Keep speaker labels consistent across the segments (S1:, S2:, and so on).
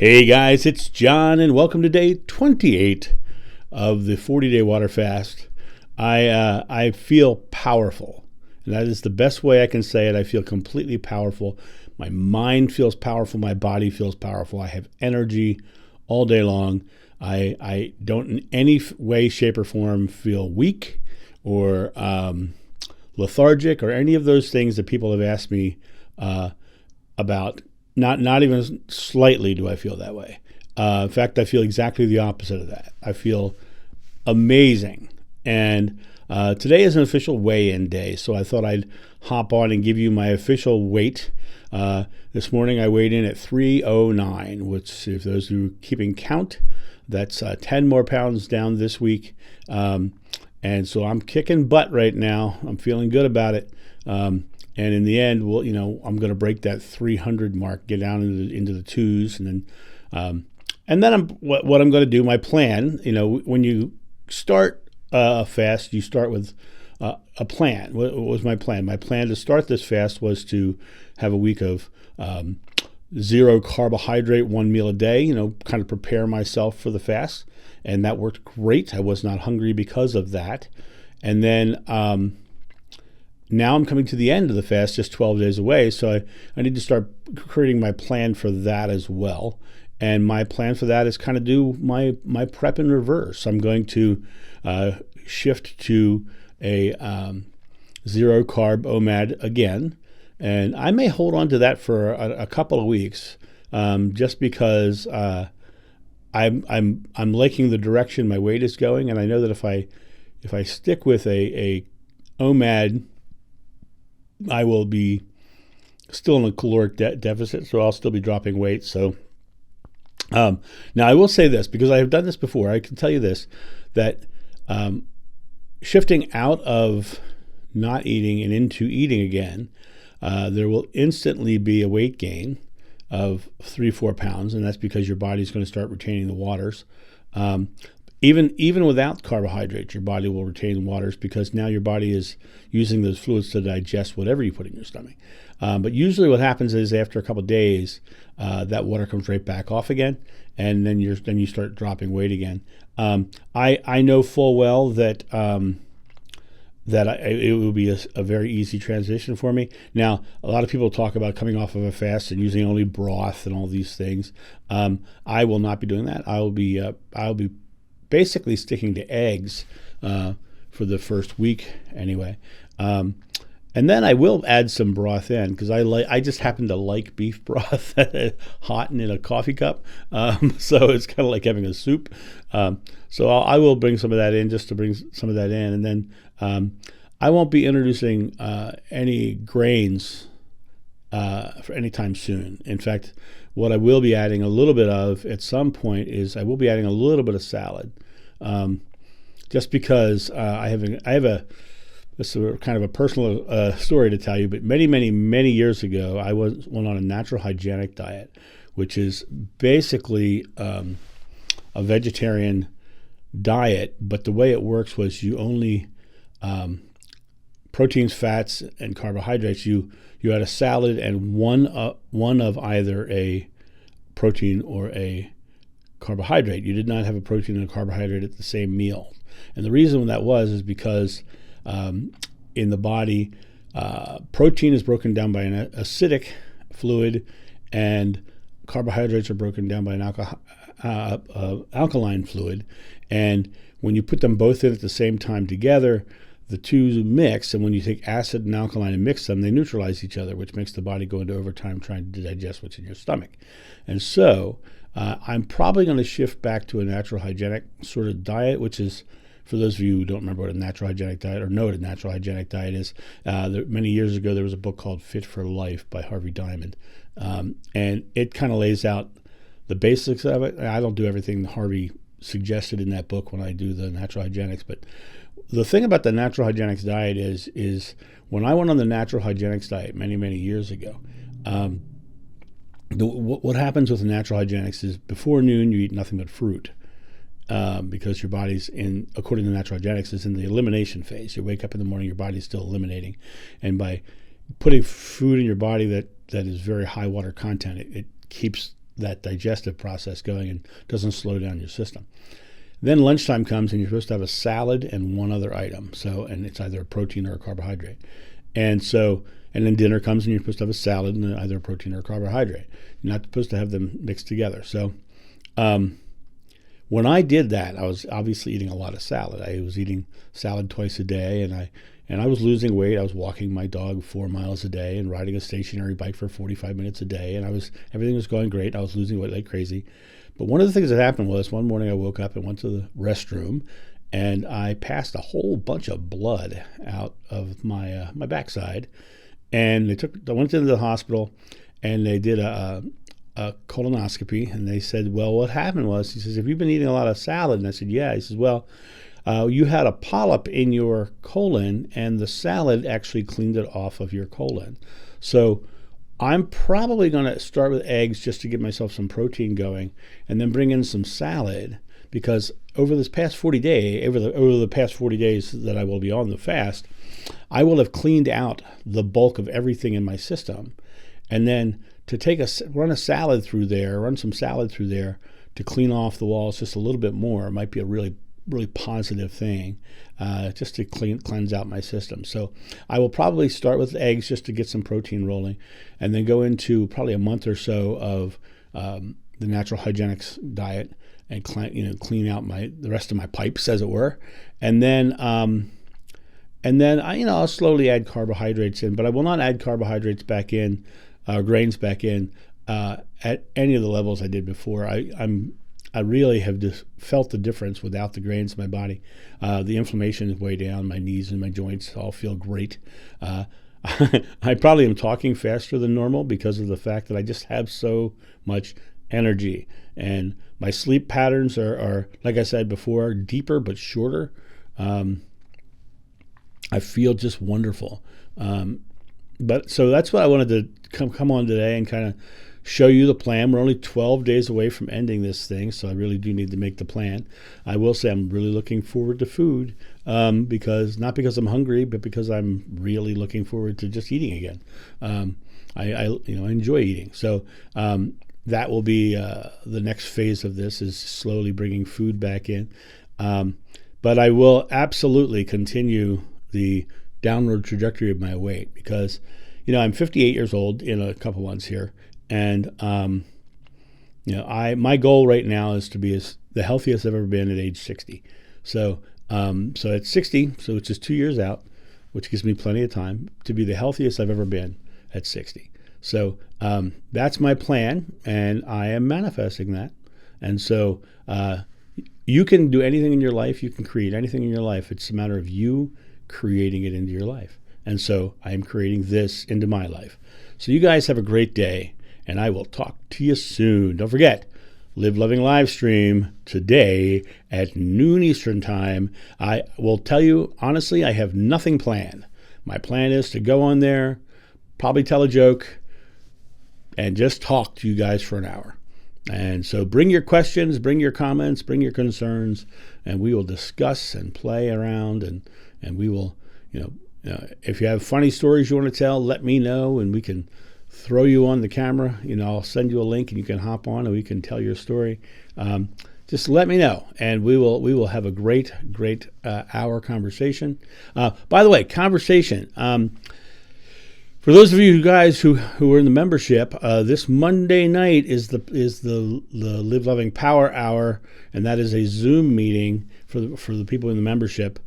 S1: Hey guys, it's John, and welcome to day 28 of the 40-day water fast. I feel powerful, and that is the best way I can say it. I feel completely powerful. My mind feels powerful. My body feels powerful. I have energy all day long. I don't in any way, shape, or form feel weak or lethargic or any of those things that people have asked me about. Not even slightly do I feel that way. In fact, I feel exactly the opposite of that. I feel amazing. And today is an official weigh-in day, so I thought I'd hop on and give you my official weight. This morning I weighed in at 309, which, if those who are keeping count, that's 10 more pounds down this week. And so I'm kicking butt right now. I'm feeling good about it. And in the end, I'm going to break that 300 mark, get down into the twos, and then what I'm going to do. My plan, when you start a fast, you start with a plan. What was my plan? My plan to start this fast was to have a week of zero carbohydrate, one meal a day. Kind of prepare myself for the fast, and that worked great. I was not hungry because of that, and then. Now I'm coming to the end of the fast, just 12 days away, so I need to start creating my plan for that as well. And my plan for that is kind of do my prep in reverse. I'm going to shift to a zero carb OMAD again, and I may hold on to that for a couple of weeks, just because I'm liking the direction my weight is going, and I know that if I stick with a OMAD, I will be still in a caloric deficit, so I'll still be dropping weight. So now I will say this, because I have done this before. I can tell you this, that shifting out of not eating and into eating again, there will instantly be a weight gain of 3-4 pounds, and that's because your body's going to start retaining the waters. Even without carbohydrates, your body will retain waters, because now your body is using those fluids to digest whatever you put in your stomach. But usually what happens is after a couple of days, that water comes right back off again, and then you start dropping weight again. I know full well that it will be a very easy transition for me. Now, a lot of people talk about coming off of a fast and using only broth and all these things. I will not be doing that. I'll be basically sticking to eggs for the first week anyway. And then I will add some broth in, because I just happen to like beef broth hot and in a coffee cup. So it's kind of like having a soup. So I will bring some of that in, just to bring some of that in. And then I won't be introducing any grains for any time soon. In fact, what I will be adding a little bit of at some point is I will be adding a little bit of salad, just because I have this is kind of a personal story to tell you. But many years ago, I went on a natural hygienic diet, which is basically a vegetarian diet. But the way it works was you only proteins, fats, and carbohydrates. You had a salad and one of either a protein or a carbohydrate. You did not have a protein and a carbohydrate at the same meal. And the reason that is because in the body, protein is broken down by an acidic fluid, and carbohydrates are broken down by an alkaline fluid. And when you put them both in at the same time together, the two mix, and when you take acid and alkaline and mix them, they neutralize each other, which makes the body go into overtime trying to digest what's in your stomach. And so I'm probably going to shift back to a natural hygienic sort of diet, which is, for those of you who don't remember what a natural hygienic diet or know what a natural hygienic diet is, many years ago there was a book called Fit for Life by Harvey Diamond, and it kind of lays out the basics of it. I don't do everything Harvey suggested in that book when I do the natural hygienics, but the thing about the natural hygienics diet is when I went on the natural hygienics diet many years ago, what happens with the natural hygienics is before noon you eat nothing but fruit, because your body's according to natural hygienics, is in the elimination phase. You wake up in the morning, your body's still eliminating, and by putting food in your body that is very high water content, it keeps that digestive process going and doesn't slow down your system. Then lunchtime comes and you're supposed to have a salad and one other item. So, and it's either a protein or a carbohydrate. And then dinner comes and you're supposed to have a salad and either a protein or a carbohydrate. You're not supposed to have them mixed together. So when I did that, I was obviously eating a lot of salad. I was eating salad twice a day, and I was losing weight. I was walking my dog 4 miles a day and riding a stationary bike for 45 minutes a day, and everything was going great. I was losing weight like crazy. But one of the things that happened was one morning I woke up and went to the restroom, and I passed a whole bunch of blood out of my backside. And I went into the hospital, and they did a colonoscopy, and they said, well, what happened was, he says, have you been eating a lot of salad? And I said, yeah. He says, well, you had a polyp in your colon, and the salad actually cleaned it off of your colon. So I'm probably going to start with eggs just to get myself some protein going, and then bring in some salad, because over the past 40 days that I will be on the fast, I will have cleaned out the bulk of everything in my system. And then to run some salad through there to clean off the walls just a little bit more might be a really, really positive thing, just to cleanse out my system. So I will probably start with eggs just to get some protein rolling, and then go into probably a month or so of the natural hygienics diet and clean out the rest of my pipes, as it were, and then I'll slowly add carbohydrates in, but I will not add carbohydrates back in, grains back in at any of the levels I did before. I really have just felt the difference without the grains in my body. The inflammation is way down. My knees and my joints all feel great. I probably am talking faster than normal because of the fact that I just have so much energy. And my sleep patterns are, like I said before, deeper but shorter. I feel just wonderful. But so that's what I wanted to come on today and kind of show you the plan. We're only 12 days away from ending this thing, so I really do need to make the plan. I will say I'm really looking forward to food, because not because I'm hungry, but because I'm really looking forward to just eating again. I enjoy eating. So that will be the next phase of this, is slowly bringing food back in. But I will absolutely continue the downward trajectory of my weight, because I'm 58 years old in a couple months here, and my goal right now is to be the healthiest I've ever been at age 60. So at 60, which is 2 years out, which gives me plenty of time to be the healthiest I've ever been at 60. So that's my plan, and I am manifesting that. And so you can do anything in your life. You can create anything in your life. It's a matter of you creating it into your life. And so I am creating this into my life. So you guys have a great day, and I will talk to you soon. Don't forget, Live Loving live stream today at noon Eastern time. I will tell you, honestly, I have nothing planned. My plan is to go on there, probably tell a joke, and just talk to you guys for an hour. And so bring your questions, bring your comments, bring your concerns, and we will discuss and play around, and we will, if you have funny stories you want to tell, let me know, and we can throw you on the camera. I'll send you a link, and you can hop on, and we can tell your story. Just let me know, and we will have a great hour conversation. By the way, conversation. For those of you guys who are in the membership, this Monday night is the Live Loving Power Hour, and that is a Zoom meeting for the people in the membership.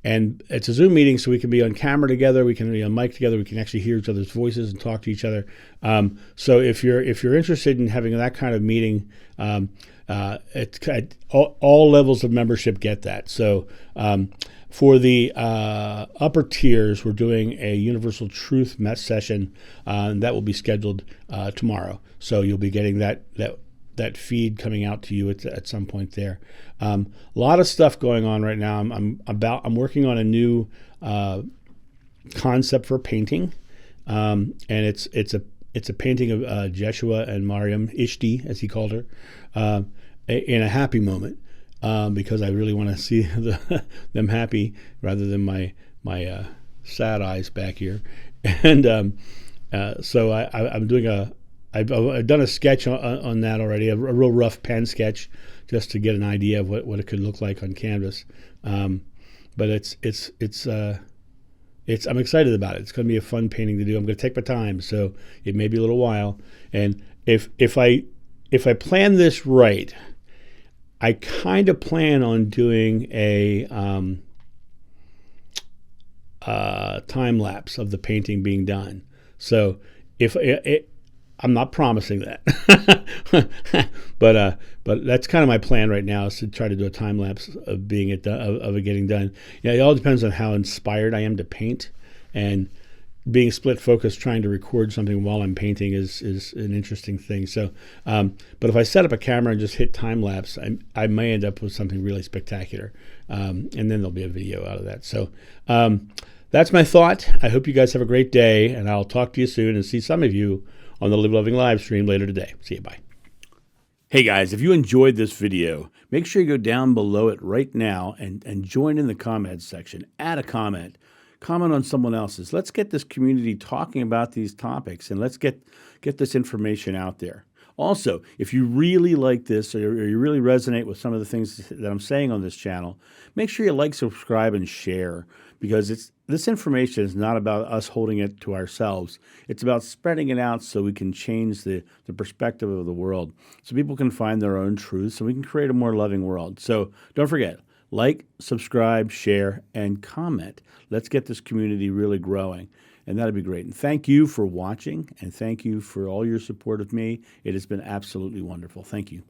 S1: And it's a Zoom meeting, so we can be on camera together, we can be on mic together, we can actually hear each other's voices and talk to each other. So if you're interested in having that kind of meeting, all levels of membership get that. So for the upper tiers, we're doing a Universal Truth session, and that will be scheduled tomorrow. So you'll be getting that feed coming out to you at some point there. A lot of stuff going on right now. I'm working on a new concept for painting, and it's a painting of Jeshua and Mariam Ishti, as he called her, in a happy moment, because I really want to see them happy rather than my sad eyes back here. And so I'm doing a I've done a sketch on that already, a real rough pen sketch, just to get an idea of what it could look like on canvas. But I'm excited about it. It's going to be a fun painting to do. I'm going to take my time, so it may be a little while. And if I plan this right, I kind of plan on doing a time lapse of the painting being done. So I'm not promising that, but that's kind of my plan right now, is to try to do a time lapse of it getting done. Yeah, it all depends on how inspired I am to paint, and being split focus, trying to record something while I'm painting is an interesting thing. So, but if I set up a camera and just hit time lapse, I may end up with something really spectacular, and then there'll be a video out of that. So. That's my thought. I hope you guys have a great day, and I'll talk to you soon and see some of you on the Live Loving live stream later today. See you. Bye. Hey guys, if you enjoyed this video, make sure you go down below it right now and join in the comments section. Add a comment. Comment on someone else's. Let's get this community talking about these topics, and let's get this information out there. Also, if you really like this, or you really resonate with some of the things that I'm saying on this channel, make sure you like, subscribe, and share, because this information is not about us holding it to ourselves. It's about spreading it out so we can change the perspective of the world, so people can find their own truths, and we can create a more loving world. So don't forget, like, subscribe, share, and comment. Let's get this community really growing, and that'd be great. And thank you for watching, and thank you for all your support of me. It has been absolutely wonderful. Thank you.